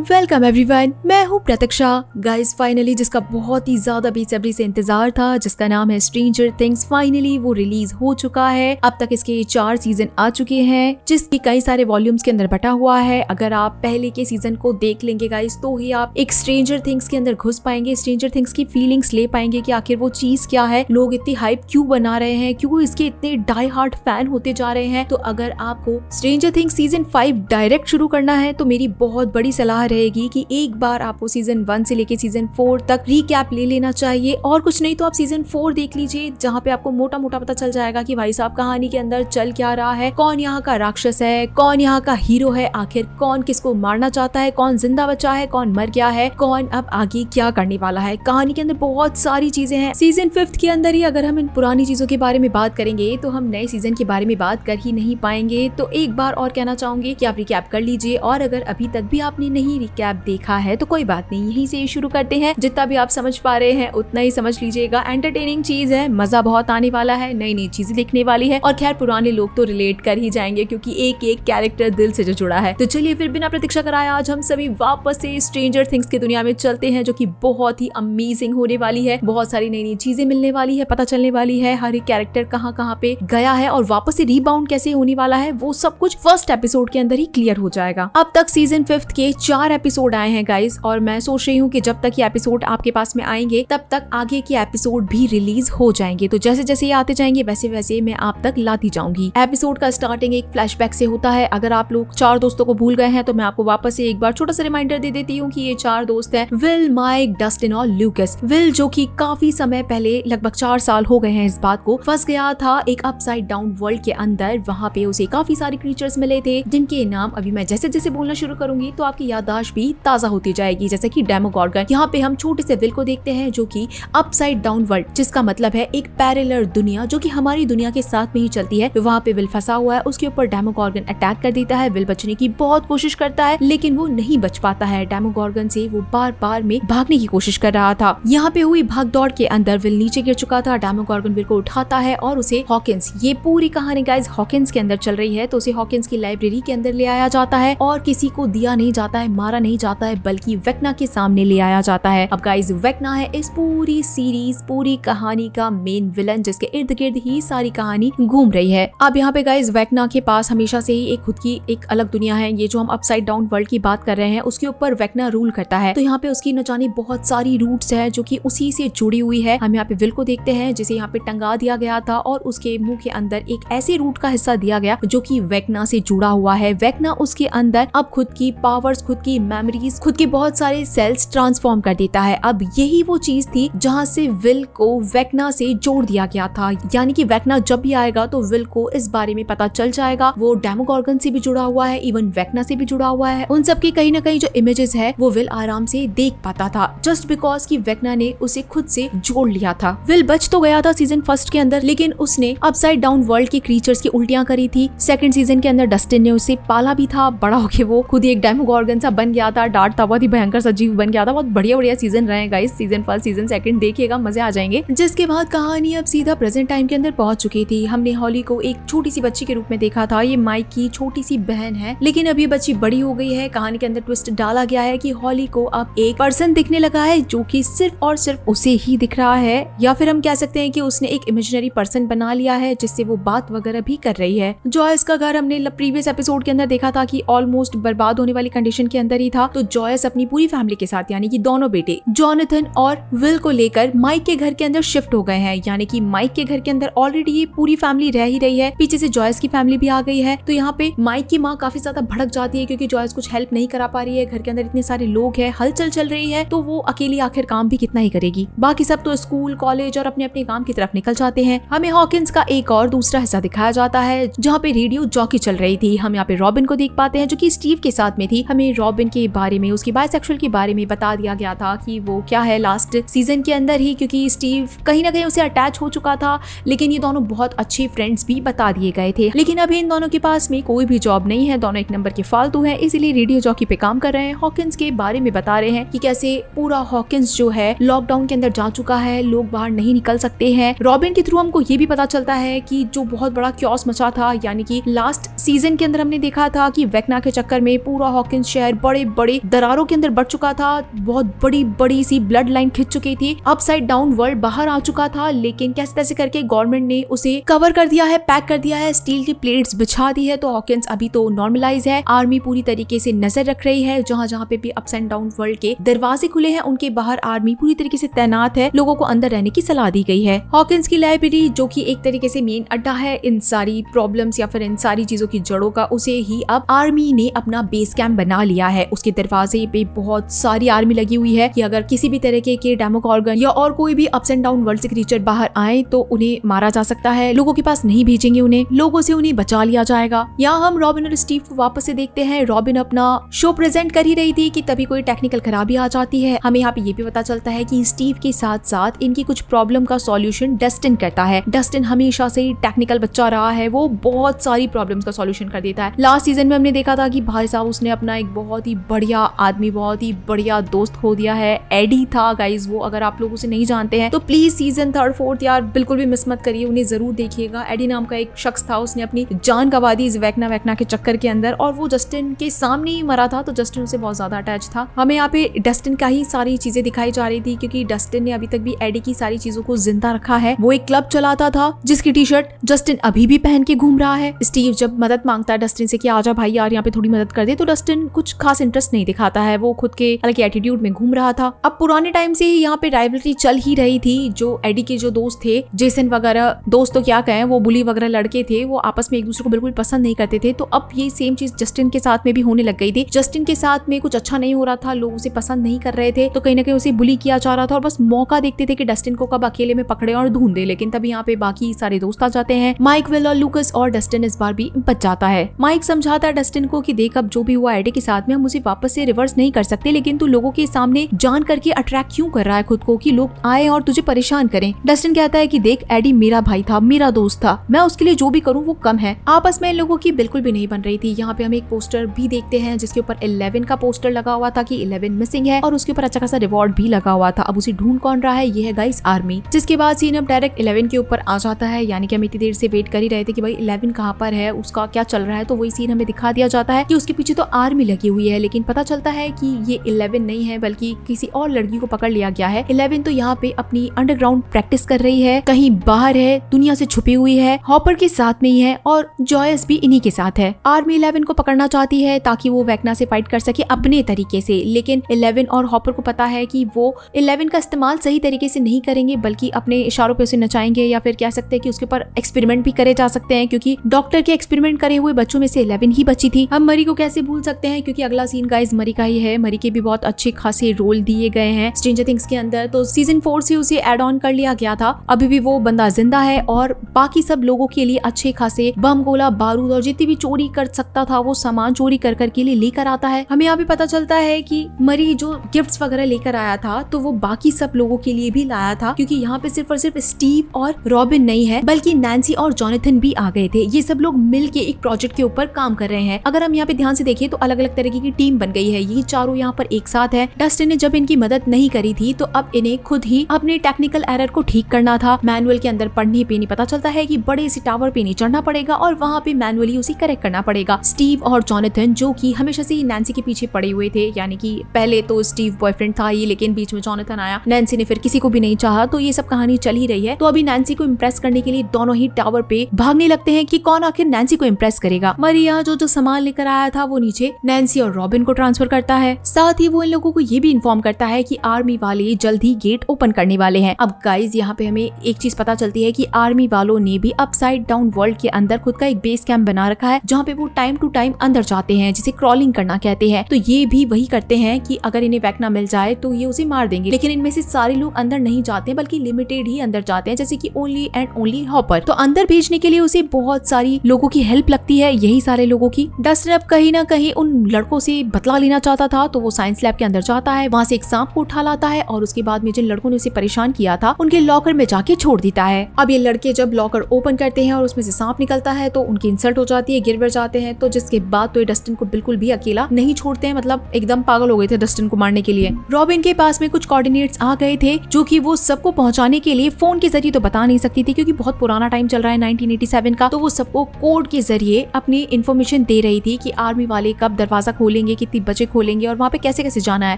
Welcome everyone, मैं हूँ प्रतीक्षा। Guys finally जिसका बहुत ही ज्यादा बेसब्री से इंतजार था, जिसका नाम है स्ट्रेंजर थिंग्स, फाइनली वो रिलीज हो चुका है। अब तक इसके 4 सीजन आ चुके हैं, जिसकी कई सारे वॉल्यूम्स के अंदर बटा हुआ है। अगर आप पहले के सीजन को देख लेंगे गाइस, तो ही आप एक स्ट्रेंजर थिंग्स के अंदर घुस पाएंगे, स्ट्रेंजर थिंग्स की फीलिंग्स ले पाएंगे कि आखिर वो चीज क्या है, लोग इतनी हाइप क्यों बना रहे हैं, क्यों इसके इतने डाई हार्ट फैन होते जा रहे हैं। तो अगर आपको स्ट्रेंजर थिंग्स सीजन 5 डायरेक्ट शुरू करना है, तो मेरी बहुत बड़ी सलाह रहेगी कि एक बार आपको सीजन 1 से लेके सीजन 4 तक रिकैप ले लेना चाहिए। और कुछ नहीं तो आप सीजन 4 देख लीजिए, जहाँ पे आपको मोटा मोटा पता चल जाएगा कि भाई साहब कहानी के अंदर चल क्या रहा है, कौन यहाँ का राक्षस है, कौन यहाँ का हीरो है, आखिर कौन किसको मारना चाहता है, कौन जिंदा बचा है, कौन मर गया है, कौन अब आगे क्या करने वाला है। कहानी के अंदर बहुत सारी चीजें हैं। सीजन 5 के अंदर ही अगर हम इन पुरानी चीजों के बारे में बात करेंगे, तो हम नए सीजन के बारे में बात कर ही नहीं पाएंगे। तो एक बार और कहना चाहूंगी कि आप रिकैप कर लीजिए, और अगर अभी तक भी आपने नहीं रिकैप देखा है तो कोई बात नहीं, यहीं से शुरू करते हैं। जितना भी आप समझ पा रहे हैं उतना ही समझ लीजिएगा। एंटरटेनिंग चीज है, मजा बहुत आने वाला है, नई नई चीजें देखने वाली है। और खैर पुराने लोग तो रिलेट कर ही जाएंगे, क्योंकि एक एक कैरेक्टर दिल से जो जुड़ा है। तो चलिए फिर बिना प्रतीक्षा कराए आज हम सभी वापस से स्ट्रेंजर थिंग्स की दुनिया में चलते हैं, जो कि बहुत ही अमेजिंग होने वाली है। बहुत सारी नई नई चीजें मिलने वाली है, पता चलने वाली है हर एक कैरेक्टर कहाँ कहाँ पे गया है और वापस से रीबाउंड कैसे होने वाला है, वो सब कुछ फर्स्ट एपिसोड के अंदर ही क्लियर हो जाएगा। अब तक सीजन 5 के 4 एपिसोड आए हैं गाइस, और मैं सोच रही हूँ कि जब तक ये एपिसोड आपके पास में आएंगे, तब तक आगे के एपिसोड भी रिलीज हो जाएंगे। तो जैसे जैसे ये आते जाएंगे, वैसे वैसे मैं आप तक लाती जाऊंगी। एपिसोड का स्टार्टिंग एक फ्लैशबैक से होता है। अगर आप लोग 4 दोस्तों को भूल गए हैं, तो मैं आपको वापस से एक बार छोटा सा रिमाइंडर दे देती हूँ कि ये 4 दोस्त हैं, विल, माइक, डस्टिन और लूकस। विल जो कि काफी समय पहले, लगभग 4 साल हो गए हैं इस बात को, फंस गया था एक अपसाइड डाउन वर्ल्ड के अंदर। वहाँ पे उसे काफी सारे क्रीचर्स मिले थे, जिनके नाम अभी मैं जैसे जैसे बोलना शुरू करूंगी तो आपकी याददाश्त भी ताजा होती जाएगी। जैसे कि डेमोगॉर्गन। यहाँ पे हम छोटे से विल को देखते हैं, जो कि अपसाइड डाउन वर्ल्ड, जिसका मतलब है एक पैरेलल दुनिया, जो कि हमारी दुनिया के साथ में ही चलती है। वहाँ पे विल फंसा हुआ है, उसके ऊपर डेमोगॉर्गन अटैक कर देता है। विल बचने की बहुत कोशिश करता है, लेकिन वो नहीं बच पाता है। डेमोगॉर्गन से वो बार बार में भागने की कोशिश कर रहा था। यहाँ पे हुई भाग दौड़ के अंदर विल नीचे गिर चुका था। डेमोगॉर्गन विल को उठाता है और उसे हॉकिंस, ये पूरी कहानी गाइस हॉकिंस के अंदर चल रही है, तो उसे हॉकिंस की लाइब्रेरी के अंदर ले आया जाता है, और किसी को दिया नहीं जाता है, मारा नहीं जाता है, बल्कि वेक्ना के सामने ले आया जाता है। अब गाइस वेक्ना है इस पूरी सीरीज, पूरी कहानी का मेन विलन, जिसके इर्द गिर्द ही सारी कहानी घूम रही है। अब यहाँ पे गाइस वेक्ना के पास हमेशा से ही एक खुद की एक अलग दुनिया है। ये जो हम अपसाइड डाउन वर्ल्ड की बात कर रहे हैं, उसके ऊपर वेक्ना रूल करता है। तो यहाँ पे उसकी न जाने बहुत सारी रूट्स है, जो कि उसी से जुड़ी हुई है। हम यहाँ पे विल को देखते हैं, जिसे यहाँ पे टंगा दिया गया था, और उसके मुंह के अंदर एक ऐसे रूट का हिस्सा दिया गया जो कि वेक्ना से जुड़ा हुआ है। वेक्ना उसके अंदर अब खुद की पावर्स, खुद की मेमोरीज, खुद के बहुत सारे सेल्स ट्रांसफॉर्म कर देता है। अब यही वो चीज थी जहाँ से विल को वेक्ना से जोड़ दिया गया था। यानी कि वेक्ना जब भी आएगा तो विल को इस बारे में पता चल जाएगा। वो डेमोगॉर्गन से भी जुड़ा हुआ है, इवन वेक्ना से भी जुड़ा हुआ है। उन सब की कहीं ना कहीं जो इमेजेस है, वो विल आराम से देख पाता था, जस्ट बिकॉज कि वेक्ना ने उसे खुद से जोड़ लिया था। विल बच तो गया था सीजन 1 के अंदर, लेकिन उसने अपसाइड डाउन वर्ल्ड के क्रीचर्स की उल्टियां करी थी। सेकंड सीजन के अंदर डस्टिन ने उसे पाला भी था, बड़ा होके वो खुद एक डेमोगॉर्गन सा बन गया था, डांटता बहुत ही भयंकर सजीव बन गया था। बहुत बढ़िया बढ़िया सीजन रहे गाइस, सीजन 1 सीजन 2 देखिएगा, मजे आ जाएंगे। जिसके बाद कहानी अब सीधा प्रेजेंट टाइम के अंदर पहुंच चुकी थी। हमने हॉली को एक छोटी सी बच्ची के रूप में देखा था। ये माइक की छोटी सी बहन है, लेकिन अब ये बच्ची बड़ी हो गई है। कहानी के अंदर ट्विस्ट डाला गया है कि हॉली को अब एक पर्सन दिखने लगा है, जो कि सिर्फ और सिर्फ उसे ही दिख रहा है, या फिर हम कह सकते हैं कि उसने एक इमेजिनरी पर्सन बना लिया है, जिससे वो बात वगैरह भी कर रही है। जॉयस का घर हमने प्रीवियस एपिसोड के अंदर देखा था कि ऑलमोस्ट बर्बाद होने वाली कंडीशन के अंदर ही था। तो जॉयस अपनी पूरी फैमिली के साथ, यानी कि दोनों बेटे जॉनथन और विल को लेकर माइक के घर के अंदर शिफ्ट हो गए हैं। यानी कि माइक के घर के अंदर ऑलरेडी ये पूरी फैमिली रह ही रही है, पीछे से जॉयस की फैमिली भी आ गई है। तो यहाँ पे माइक की माँ काफी ज्यादा भड़क जाती है, क्योंकि जॉयस कुछ हेल्प नहीं करा पा रही है। घर के अंदर इतने सारे लोग हैं, हलचल चल रही है, तो वो अकेली आखिर काम भी कितना ही करेगी। बाकी सब तो स्कूल, कॉलेज और अपने अपने काम की तरफ निकल जाते हैं। हमें हॉकिंस का एक और दूसरा हिस्सा दिखाया जाता है, जहाँ पे रेडियो जॉकी चल रही थी। हम यहाँ पे रॉबिन को देख पाते हैं, जो कि स्टीव के साथ में थी। हमें रॉबिन के बारे में, उसकी बायसेक्सुअल के बारे में बता दिया गया था कि वो क्या है लास्ट सीजन के अंदर ही, क्योंकि स्टीव कहीं ना कहीं उसे अटैच हो चुका था। लेकिन ये दोनों बहुत अच्छे फ्रेंड्स भी बता दिए गए थे। लेकिन अभी इन दोनों के पास में कोई भी जॉब नहीं है, दोनों एक नंबर के फालतू हैं, इसीलिए रेडियो जॉकी पे काम कर रहे हैं। हॉकिंस के बारे में बता रहे हैं कि कैसे पूरा हॉकिंस जो है लॉकडाउन के अंदर जा चुका है, लोग बाहर नहीं निकल सकते हैं। रॉबिन के थ्रू हमको ये भी पता चलता है कि जो बहुत बड़ा क्योस मचा था, यानी कि लास्ट सीजन के अंदर हमने देखा था कि वेक्ना के चक्कर में पूरा हॉकिंस शहर बड़े बड़े दरारों के अंदर बढ़ चुका था, बहुत बड़ी बड़ी सी ब्लड लाइन खिंच चुकी थी, अपसाइड डाउन वर्ल्ड बाहर आ चुका था। लेकिन कैसे तैसे करके गवर्नमेंट ने उसे कवर कर दिया है, पैक कर दिया है, स्टील की प्लेट्स बिछा दी है। तो हॉकिंस अभी तो नॉर्मलाइज है। आर्मी पूरी तरीके से नजर रख रही है, जहाँ जहाँ पे भी अप्स एंड डाउन वर्ल्ड के दरवाजे खुले हैं उनके बाहर आर्मी पूरी तरीके से तैनात है। लोगों को अंदर रहने की सलाह दी गई है। हॉकिंस की लाइब्रेरी, जो कि एक तरीके से मेन अड्डा है इन सारी प्रॉब्लम्स या फिर इन सारी चीजों की जड़ों का, उसे ही अब आर्मी ने अपना बेस कैंप बना लिया है। उसके दरवाजे पे बहुत सारी आर्मी लगी हुई है कि अगर किसी भी तरीके के डेमोगॉर्गन या और कोई भी अप्स एंड डाउन वर्ल्ड से क्रीचर बाहर आए तो उन्हें मारा जा सकता है। लोगों के पास नहीं भेजेंगे उन्हें, लोगों से उन्हें बचा लिया जाएगा। यहाँ हम रॉबिन और स्टीव को वापस से देखते हैं। रॉबिन अपना शो प्रेजेंट कर ही रही थी कि तभी कोई टेक्निकल खराबी आ जाती है। हमें यहाँ पे ये भी पता चलता है कि स्टीव के साथ साथ इनकी कुछ प्रॉब्लम का सॉल्यूशन डस्टिन करता है। डस्टिन हमेशा से ही टेक्निकल बच्चा रहा है, वो बहुत सारी प्रॉब्लम्स का सॉल्यूशन कर देता है। लास्ट सीजन में हमने देखा था कि भाई साहब उसने अपना एक बहुत ही बढ़िया आदमी, बहुत ही बढ़िया दोस्त खो दिया है। एडी था गाइज वो, अगर आप लोग उसे नहीं जानते हैं तो प्लीज सीजन 3, 4 यार बिल्कुल भी मिस मत करिए, उन्हें जरूर देखिएगा। एडी नाम का एक शख्स था, उसने अपनी जान गंवा दी इस वैकना के चक्कर के अंदर, और वो जस्टिन के सामने ही मरा था। तो जस्टिन उसे बहुत ज्यादा अटैच था। हमें यहाँ पे डस्टिन का ही सारी चीजें दिखाई जा रही थी, क्योंकि डस्टिन ने अभी तक भी एडी की सारी चीजों को जिंदा रखा है। वो एक क्लब चलाता था जिसकी टी शर्ट जस्टिन अभी भी पहन के घूम रहा है। स्टीव जब मदद मांगता है डस्टिन से कि आजा भाई यार यहाँ पे थोड़ी मदद कर दे, तो डस्टिन कुछ खास इंटरेस्ट नहीं दिखाता है, वो खुद के अलग एटीट्यूड में घूम रहा था। अब पुराने टाइम से ही यहाँ पे राइवलरी चल ही रही थी। जो एडी के जो दोस्त थे, जेसन वगैरह, दोस्त तो क्या कहें, वो बुली वगैरह लड़के थे, वो आपस में एक दूसरे को बिल्कुल पसंद नहीं करते थे। तो अब ये सेम चीज जस्टिन के साथ में भी होने लग गई थी। जस्टिन के साथ में कुछ अच्छा नहीं हो रहा था, लोग उसे पसंद नहीं कर रहे थे, तो कहीं ना कहीं उसे बुली किया जा रहा था और बस मौका देखते थे कि डस्टिन को कब अकेले में पकड़े और ढूंढे। लेकिन तब यहाँ पे बाकी सारे दोस्त आ जाते हैं, माइक, विल और लूकस, और डस्टिन इस बार भी बच जाता है। माइक समझाता है डस्टिन को कि देख अब जो भी हुआ एडी के साथ में हम उसे वापस से रिवर्स नहीं कर सकते, लेकिन तू लोगों के सामने जान करके अट्रैक्ट क्यों कर रहा है खुद को कि लोग आए और तुझे परेशान करें। डस्टिन कहता है कि देख एडी मेरा भाई था, मेरा दोस्त था, मैं उसके लिए जो भी करूँ वो कम है। आपस में इन लोगों की बिल्कुल भी नहीं बन रही थी। यहाँ पे हम एक पोस्टर भी देखते हैं जिसके ऊपर 11 का पोस्टर लगा हुआ था कि 11 मिसिंग है, और उसके ऊपर अच्छा खासा रिवॉर्ड भी लगा हुआ था। अब उसे ढूंढ कौन रहा है, ये है गाइस आर्मी। जिसके बाद सीन अब डायरेक्ट 11 के ऊपर आ जाता है, यानी कि हम इतनी देर से वेट कर ही रहे थे कि भाई 11 कहाँ पर है, उसका क्या चल रहा है। तो वही सीन हमें दिखा दिया जाता है कि उसके पीछे तो आर्मी लगी हुई है, लेकिन पता चलता है कि ये 11 नहीं है बल्कि किसी और लड़की को पकड़ लिया गया है। 11 तो यहाँ पे अपनी अंडरग्राउंड प्रैक्टिस कर रही है, कहीं बाहर है, दुनिया से छुपी हुई है, हॉपर के साथ में ही है और जॉयस भी इन्हीं के साथ है। आर्मी 11 को पकड़ना चाहती है ताकि वो वैकना से फाइट कर सके अपने तरीके से, लेकिन 11 और हॉपर को पता है कि वो 11 का इस्तेमाल सही तरीके से नहीं करेंगे, बल्कि अपने इशारों पे उसे नचाएंगे, या फिर कह सकते हैं कि उसके ऊपर एक्सपेरिमेंट भी करे जा सकते हैं, क्योंकि डॉक्टर के एक्सपेरिमेंट करे हुए बच्चों में से 11 ही बची थी। हम मरी को कैसे भूल सकते हैं, क्योंकि अगला सीन गाइस मरी का ही है। मरी के भी बहुत अच्छे खासे रोल दिए गए हैं स्ट्रेंजर थिंग्स के अंदर। तो सीजन 4 से उसे एड ऑन कर लिया गया था। अभी भी वो बंदा जिंदा है और बाकी सब लोगों के लिए अच्छे खासे बम, गोला, बारूद और जितनी भी चोरी कर सकता था वो सामान चोरी कर के लिए लेकर आता है। हमें यहाँ पे पता चलता है कि मरी जो गिफ्ट्स वगैरह लेकर आया था तो वो बाकी सब लोगों के लिए भी लाया था, क्योंकि यहाँ पे सिर्फ और सिर्फ स्टीव और रॉबिन नहीं है बल्कि नैन्सी और जॉनथन भी आ गए थे। ये सब लोग मिल के एक प्रोजेक्ट के ऊपर काम कर रहे हैं। अगर हम यहाँ पे ध्यान से देखें तो अलग अलग तरीके की टीम बन गई है। ये चारों यहाँ पर एक साथ है। डस्टिन ने जब इनकी मदद नहीं करी थी तो अब इन्हें खुद ही अपने टेक्निकल एरर को ठीक करना था। मैनुअल के अंदर पढ़ने पे नहीं पता चलता है कि बड़े से टावर पे नहीं चढ़ना पड़ेगा और वहाँ पे मैनुअली उसे करेक्ट करना पड़ेगा। स्टीव और जॉनथन जो कि हमेशा से नैन्सी के पीछे पड़े हुए थे, यानी कि पहले तो स्टीव बॉयफ्रेंड था ही, लेकिन बीच में जॉनथन आया, नैन्सी ने फिर किसी को भी नहीं चाहा, तो ये सब कहानी चल ही रही है। तो अभी नैन्सी को इम्प्रेस करने के लिए दोनों ही टावर पे भागने लगते हैं कि कौन आखिर नैन्सी को इम्प्रेस करेगा। मरिया जो सामान लेकर आया था वो नीचे नैन्सी और रॉबिन को ट्रांसफर करता है। साथ ही वो इन लोगों को ये भी इन्फॉर्म करता है कि आर्मी वाले जल्द ही गेट ओपन करने वाले हैं। अब गाइज यहाँ पे हमें एक चीज पता चलती है कि आर्मी वालों ने भी अपसाइड डाउन वर्ल्ड के अंदर खुद का एक बेस कैंप बना रखा है, जहाँ पे वो टाइम टू टाइम अंदर जाते हैं, जिसे क्रॉलिंग करना कहते हैं। तो ये भी वही करते हैं कि अगर इन्हें वैकना मिल जाए तो ये उसे मार देंगे, लेकिन इनमें से सारे लोग अंदर नहीं जाते बल्कि लिमिटेड ही अंदर जाते हैं, जैसे कि ओनली एंड ओनली हॉपर। तो अंदर भेजने के लिए उसे बहुत सारी लोगों की हेल्प लगती है, यही सारे लोगों की। डस्टिन अब कहीं ना कहीं उन लड़कों से बदला लेना चाहता था, तो वो साइंस लैब के अंदर जाता है, वहाँ से एक सांप को उठा लाता है और उसके बाद में जिन लड़कों ने उसे परेशान किया था उनके लॉकर में जाके छोड़ देता है। अब ये लड़के जब लॉकर ओपन करते हैं और उसमें से सांप निकलता है तो उनकी इंसल्ट हो जाती है, गिर जाते हैं। तो जिसके बाद तो ये डस्टिन को बिल्कुल भी अकेला नहीं छोड़ते हैं, मतलब एकदम पागल हो गए थे डस्टिन को मारने के लिए। रॉबिन के पास में कुछ कोऑर्डिनेट्स आ गए थे जो कि वो सबको पहुंचाने के लिए फोन के जरिए तो बता नहीं सकती थी, क्योंकि बहुत पुराना टाइम चल रहा है 1987 का। तो वो सबको कोड के जरिए अपनी इन्फॉर्मेशन दे रही थी कि आर्मी वाले कब दरवाजा खोलेंगे खोलेंगे, कितनी बजे खोलेंगे और वहाँ पे कैसे कैसे जाना है।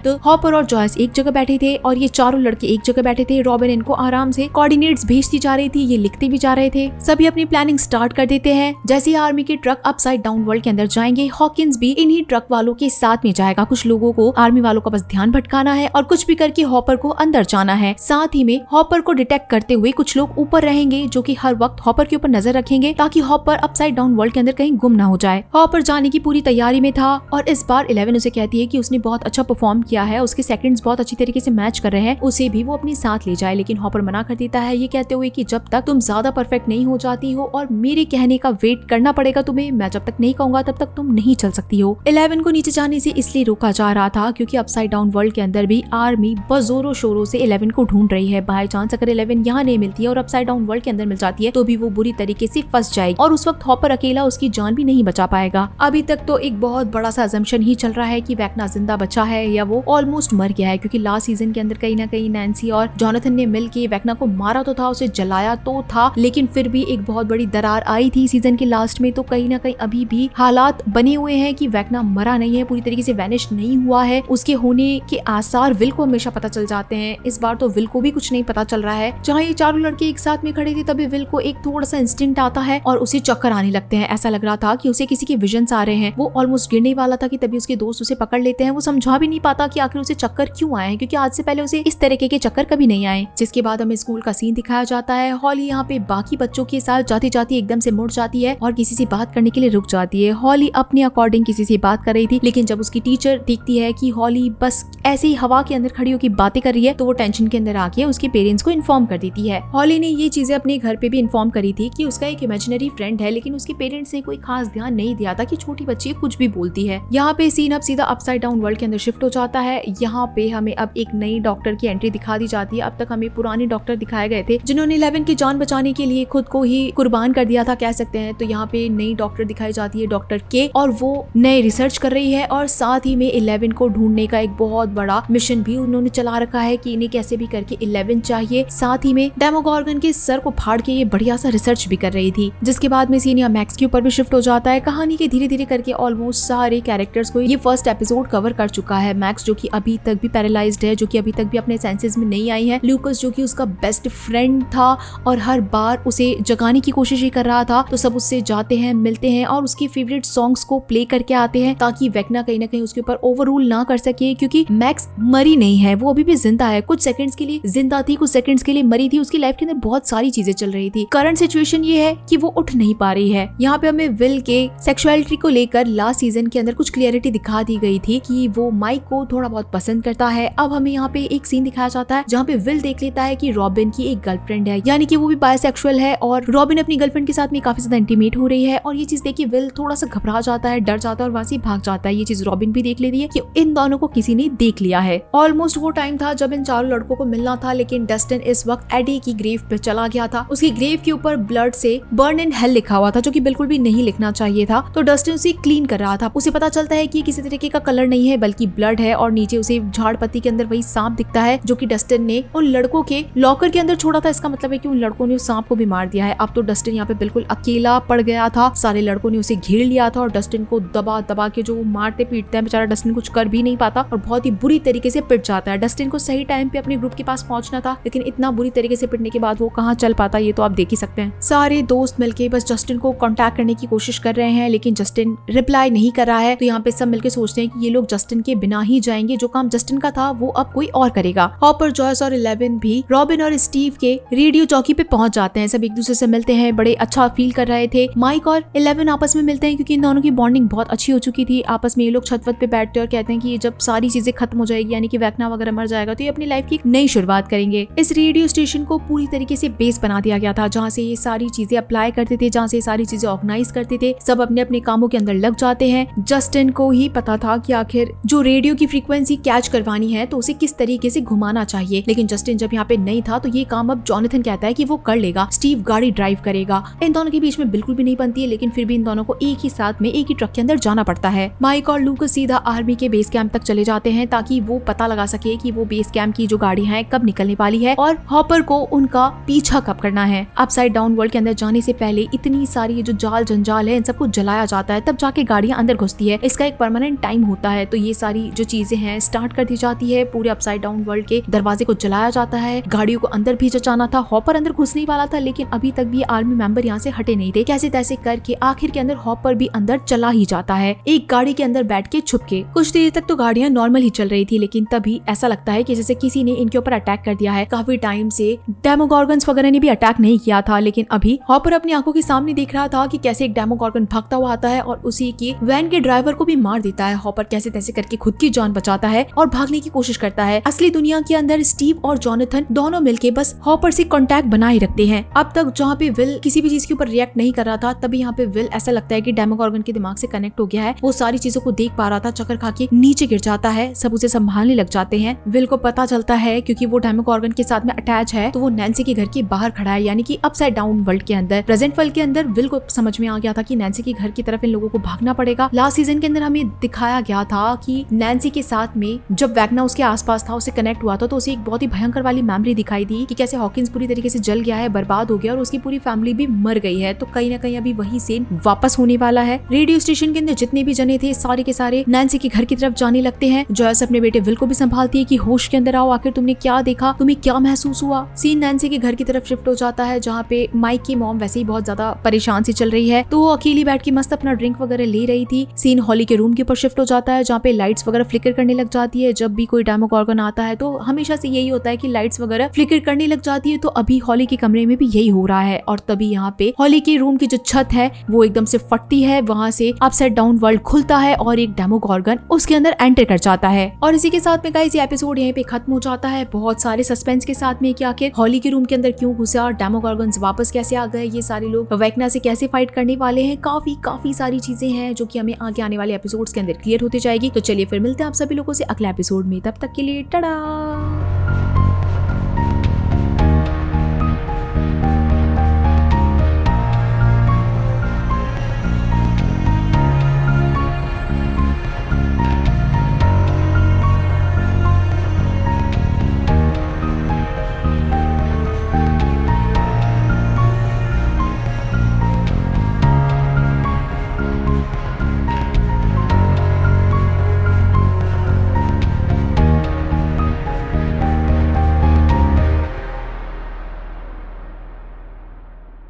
तो हॉपर और जॉयस एक जगह बैठे थे और ये चारों लड़के एक जगह बैठे थे। रॉबिन इनको आराम से कोऑर्डिनेट्स भेजती जा रही थी, ये लिखते भी जा रहे थे। सभी अपनी प्लानिंग स्टार्ट कर देते हैं। जैसे ही आर्मी के ट्रक अपसाइड डाउन वर्ल्ड के अंदर जाएंगे, हॉकिंस भी इन्हीं ट्रक वालों के साथ में जाएगा। कुछ लोगों को आर्मी वालों का बस ध्यान भटकाना है और कुछ भी करके हॉपर को अंदर जाना है। साथ ही में हॉपर को डिटेक्ट करते हुए कुछ लोग ऊपर रहेंगे जो कि हर वक्त हॉपर के ऊपर नजर रखेंगे ताकि हॉपर अपसाइड डाउन वर्ल्ड के अंदर कहीं गुम ना हो जाए। हॉपर जाने की पूरी तैयारी में था और इस बार 11 उसे कहती है कि उसने बहुत अच्छा परफॉर्म किया है, उसके सेकंड्स बहुत अच्छी तरीके से मैच कर रहे हैं, उसे भी वो अपने साथ ले जाए। लेकिन हॉपर मना कर देता है, ये कहते हुए कि जब तक तुम ज्यादा परफेक्ट नहीं हो जाती हो और मेरे कहने का वेट करना पड़ेगा तुम्हें, मैं जब तक नहीं कहूंगा तब तक तुम नहीं चल सकती हो। 11 को नीचे जाने से इसलिए रोका जा रहा था क्योंकि अपसाइड डाउन वर्ल्ड के अंदर भी आर्मी बहुत जोरों शोरों से 11 को ढूंढ रही है। बाय चांस अगर 11 यहाँ नहीं मिलती है और अपसाइड डाउन वर्ल्ड के अंदर मिल जाती है तो भी वो बुरी तरीके से फंस जाएगी और उस वक्त हॉपर अकेला उसकी जान भी नहीं बचा पाएगा। अभी तक तो एक बहुत बड़ा सा अजम्पशन ही चल रहा है कि वेक्ना जिंदा बचा है या वो ऑलमोस्ट मर गया है, क्योंकि लास्ट सीजन के अंदर कहीं ना कहीं नैन्सी और जॉनथन ने मिलके वेक्ना को मारा तो था, उसे जलाया तो था, लेकिन फिर भी एक बहुत बड़ी दरार आई थी सीजन के लास्ट में। तो कहीं ना कहीं अभी भी हालात बने हुए हैं कि वेक्ना मरा नहीं है, पूरी तरीके से वैनिश नहीं हुआ है। उसके होने के आसार विल को हमेशा पता चल जाते हैं, इस बार तो विल को भी कुछ नहीं पता चल रहा है। जहाँ ये चारों लड़के एक साथ में खड़े थे तभी विल को एक थोड़ा सा इंस्टिंक्ट आता है और उसे चक्कर आने लगते हैं। ऐसा लग रहा था कि उसे किसी के विजन्स आ रहे हैं। वो ऑलमोस्ट गिरने वाला था कि तभी उसके दोस्त उसे पकड़ लेते हैं। वो समझा भी नहीं पाता कि आखिर उसे चक्कर क्यों आए हैं, क्योंकि आज से पहले उसे इस तरीके के चक्कर कभी नहीं आए। जिसके बाद हमें स्कूल का सीन दिखाया जाता है। हॉली यहाँ पे बाकी बच्चों के साथ जाती जाती एकदम से मुड़ जाती है और किसी से बात करने के लिए रुक जाती है। हॉली अपने अकॉर्डिंग किसी से बात कर रही थी, लेकिन जब उसकी टीचर देखती है कि हॉली बस ऐसे ही हवा के अंदर खड़ी होकर बातें कर रही है तो वो टेंशन के अंदर आके उसके पेरेंट्स को इन्फॉर्म कर देती है। हॉली ने ये चीजें अपने घर पे भी इन्फॉर्म करी थी कि उसका एक इमेजिनरी फ्रेंड है, लेकिन उसके पेरेंट्स ने कोई खास ध्यान नहीं दिया था कि छोटी बच्ची कुछ भी बोलती है। यहाँ पे सीन अब सीधा अपसाइड डाउन वर्ल्ड के अंदर शिफ्ट हो जाता है। यहाँ पे हमें अब एक नई डॉक्टर की एंट्री दिखा दी जाती है। अब तक हमें पुराने डॉक्टर दिखाए गए थे जिन्होंने 11 की जान बचाने के लिए खुद को ही कुर्बान कर दिया था, कह सकते हैं। तो यहाँ पे नई डॉक्टर दिखाई जाती है, डॉक्टर के, और वो नए रिसर्च कर रही है और साथ ही में 11 को ढूंढने का एक बहुत बड़ा मिशन भी उन्होंने चला रखा है कि इन्हें कैसे भी करके 11 चाहिए। साथ ही में डेमोगोर्गन के सर को फाड़ के ये बढ़िया सा रिसर्च भी कर रही थी। जिसके बाद में सीन मैक्स के ऊपर भी शिफ्ट हो जाता है। कहानी के धीरे धीरे करके ऑलमोस्ट सारे कैरेक्टर्स को ये फर्स्ट एपिसोड कवर कर चुका है। मैक्स जो कि अभी तक भी पैरालाइज्ड है, जो कि अभी तक भी अपने सेंसेस में नहीं आई है। लूकस जो कि उसका बेस्ट फ्रेंड था और हर बार उसे जगाने की कोशिश ही कर रहा था, तो सब उससे जाते हैं, मिलते हैं और उसकी फेवरेट सॉन्ग्स को प्ले करके आते हैं ताकि वेक्ना कहीं ना कहीं उसके ऊपर ओवररूल ना कर सके, क्योंकि मैक्स मरी नहीं है, वो अभी भी जिंदा है। कुछ सेकंड्स के लिए जिंदा थी, कुछ सेकंड्स के लिए मरी थी। उसकी लाइफ के अंदर बहुत सारी चीजें चल रही थी। करंट सिचुएशन ये है कि वो उठ नहीं पा रही है। यहाँ पे हमें विल के सेक्सुअलिटी को लेकर लास्ट सीजन के अंदर कुछ क्लियरिटी दिखा दी गई थी कि वो माइक को थोड़ा बहुत पसंद करता है। अब हमें यहाँ पे एक सीन दिखाया जाता है जहाँ पे विल देख लेता है कि रॉबिन की एक गर्लफ्रेंड है, यानी कि वो भी बायसेक्सुअल है और रॉबिन अपनी गर्लफ्रेंड के साथ में काफी ज्यादा इंटीमेट हो रही है। और ये चीज देख के विल थोड़ा सा घबरा जाता है, डर जाता है और वहां से भाग जाता है। ये चीज रॉबिन भी देख लेती है कि इन दोनों को किसी ने देख लिया है। ऑलमोस्ट वो टाइम था जब इन चारों लड़कों को मिलना था, लेकिन डस्टिन इस वक्त एडी की ग्रेव पे चला गया था। उसकी ग्रेव के ऊपर ब्लड से बर्न इन हेल लिखा हुआ था, जो कि बिल्कुल भी नहीं लिखना चाहिए था। तो डस्टिन उसे क्लीन कर रहा था। उसे पता चलता है कि किसी तरीके का कलर नहीं है बल्कि ब्लड है, और नीचे उसे झाड़ पत्ती के अंदर वही सांप दिखता है जो कि डस्टिन ने उन लड़कों के लॉकर के अंदर छोड़ा था। इसका मतलब है कि उन लड़कों ने उस सांप को भी मार दिया है। अब तो डस्टिन यहाँ पे बिल्कुल अकेला पड़ गया था। सारे लड़कों ने उसे घेर लिया था और डस्टिन को दबा दबा के जो मारते पीटते हैं, बेचारा डस्टिन कुछ कर भी नहीं पाता और बहुत ही बुरी तरीके से पिट जाता है। डस्टिन को सही टाइम पे अपने ग्रुप के पास पहुंचना था, लेकिन इतना बुरी तरीके से पिटने के बाद वो कहाँ चल पाता, ये तो आप देख ही सकते हैं। सारे दोस्त मिलके बस जस्टिन को कांटेक्ट करने की कोशिश कर रहे हैं, लेकिन जस्टिन रिप्लाई नहीं कर रहा है। तो यहाँ पे सब मिलके सोचते हैं कि ये लोग जस्टिन के बिना ही जाएंगे, जो काम जस्टिन का था वो अब कोई और करेगा। हॉपर, जॉयस और 11 भी रॉबिन और स्टीव के रेडियो चौकी पे पहुंच जाते हैं। सब एक दूसरे से मिलते हैं, बड़े अच्छा फील कर रहे थे। माइक और 11 आपस में मिलते हैं क्योंकि इन दोनों की बॉन्डिंग बहुत अच्छी हो चुकी थी। आपस में ये लोग छत पे बैठते हैं और कहते हैं कि जब सारी चीजें खत्म हो जाएगी, यानी कि वेक्ना वगैरह मर जाएगा, तो ये अपनी लाइफ की एक नई शुरुआत करेंगे। इस रेडियो स्टेशन को पूरी तरीके से बेस बना दिया गया था, जहाँ से ये सारी चीजें अप्लाई करते थे, जहाँ से ये सारी चीजें ऑर्गेनाइज करते थे। सब अपने अपने कामों के अंदर लग जाते हैं। जस्टिन को ही पता था कि आखिर जो रेडियो की फ्रीक्वेंसी कैच करवानी है तो उसे किस तरीके से घुमाना चाहिए, लेकिन जस्टिन जब यहाँ पे नहीं था तो ये काम अब जॉनथन कहता है कि वो कर लेगा। स्टीव गाड़ी ड्राइव करेगा। इन दोनों के बीच में बिल्कुल भी नहीं बनती है, लेकिन फिर भी इन दोनों को एक ही साथ में एक ही ट्रक के अंदर जाना पड़ता है। माइक और लूकस सीधा आर्मी के बेस कैंप तक चले जाते हैं ताकि वो पता लगा सके कि वो बेस कैंप की जो गाड़ी है कब निकलने वाली है और हॉपर को उनका पीछा कब करना है। अपसाइड डाउन वर्ल्ड के अंदर जाने से पहले इतनी सारी जो जाल जंजाल है इन सबको जलाया जाता है, तब जाके गाड़ियां अंदर घुसती है। इसका इसका एक परमानेंट टाइम होता है। तो ये सारी जो चीजें हैं स्टार्ट कर दी जाती है। पूरे अपसाइड डाउन वर्ल्ड के दरवाजे को जलाया जाता है, गाड़ियों को अंदर भेजा जाना था। हॉपर अंदर घुसने ही वाला था, लेकिन अभी तक भी आर्मी मेंबर यहाँ से हटे नहीं थे। कैसे तैसे करके आखिर के अंदर हॉपर भी अंदर चला ही जाता है, एक गाड़ी के अंदर बैठ के छुप के। कुछ देर तक तो गाड़ियां नॉर्मल ही चल रही थी, लेकिन तभी ऐसा लगता है कि जैसे किसी ने इनके ऊपर अटैक कर दिया है। काफी टाइम से डेमोगॉर्गन्स वगैरह ने भी अटैक नहीं किया था, लेकिन अभी हॉपर अपनी आंखों के सामने देख रहा था कि कैसे एक डेमोगॉर्गन भागता हुआ आता है और उसी की वैन के ड्राइवर को भी मार देता है। हॉपर कैसे तैसे करके खुद की जान बचाता है और भागने की कोशिश करता है। असली दुनिया के अंदर स्टीव और जॉनथन दोनों मिलके बस हॉपर से कांटेक्ट बनाए रखते हैं। अब तक जहाँ पे विल किसी भी चीज के ऊपर रिएक्ट नहीं कर रहा था, तभी यहाँ पे विल ऐसा लगता है कि डेमोगॉर्गन के दिमाग से कनेक्ट हो गया है। वो सारी चीजों को देख पा रहा था, चक्कर खा के नीचे गिर जाता है। सब उसे संभालने लग जाते हैं। विल को पता चलता है क्योंकि वो डेमोगॉर्गन के साथ में अटैच है, तो वो नैन्सी के घर के बाहर खड़ा है, यानी कि अपसाइड डाउन वर्ल्ड के अंदर। प्रेजेंट वर्ल्ड के अंदर विल को समझ में आ गया था कि नैन्सी के घर की तरफ इन लोगों को भागना पड़ेगा। लास्ट सीजन के अंदर हमें दिखाया गया था कि नैन्सी के साथ में जब वैगना उसके आसपास था, उसे कनेक्ट हुआ था, तो उसे एक बहुत ही भयंकर वाली मेमोरी दिखाई दी कि कैसे हॉकिंस पूरी तरीके से जल गया है, बर्बाद हो गया और उसकी पूरी फैमिली भी मर गई है। तो कहीं ना कहीं अभी वही सीन वापस होने वाला है। रेडियो स्टेशन के अंदर जितने भी जने थे सारे के सारे नैन्सी के घर की तरफ जाने लगते हैं। जॉयस अपने बेटे विल को भी संभालती है कि होश के अंदर आओ, आखिर तुमने क्या देखा, तुम्हें क्या महसूस हुआ। सीन नैन्सी के घर की तरफ शिफ्ट हो जाता है, जहाँ पे माइक की मॉम वैसे ही बहुत ज्यादा परेशान सी चल रही है, तो वो अकेली बैठ के मस्त अपना ड्रिंक वगैरह ले रही थी। सीन हॉली के रूम के ऊपर शिफ्ट हो जाता है, जहाँ पे लाइट्स वगैरह फ्लिकर करने लग जाती है। जब भी कोई डेमोगॉर्गन आता है तो हमेशा से यही होता है कि लाइट्स वगैरह फ्लिकर करने लग जाती है, तो अभी हॉली के कमरे में भी यही हो रहा है। और तभी यहाँ पे हॉली के रूम की जो छत है वो एकदम से फटती है, वहां से अपसाइड डाउन वर्ल्ड खुलता है और एक डेमोगॉर्गन उसके अंदर एंटर कर जाता है। और इसी के साथ में गाइस ये एपिसोड यहीं पे खत्म हो जाता है, बहुत सारे सस्पेंस के साथ में कि आखिर हॉली के रूम के अंदर क्यों घुसा, डेमोगॉर्गन्स वापस कैसे आ गए, ये सारे लोग वैगना से कैसे फाइट करने वाले हैं। काफी सारी चीजें हैं जो कि हमें आगे आने वाले एपिसोड्स के अंदर क्लियर होती जाएगी। तो चलिए फिर मिलते हैं आप सभी लोगों से अगले एपिसोड में, तब तक के लिए टाटा।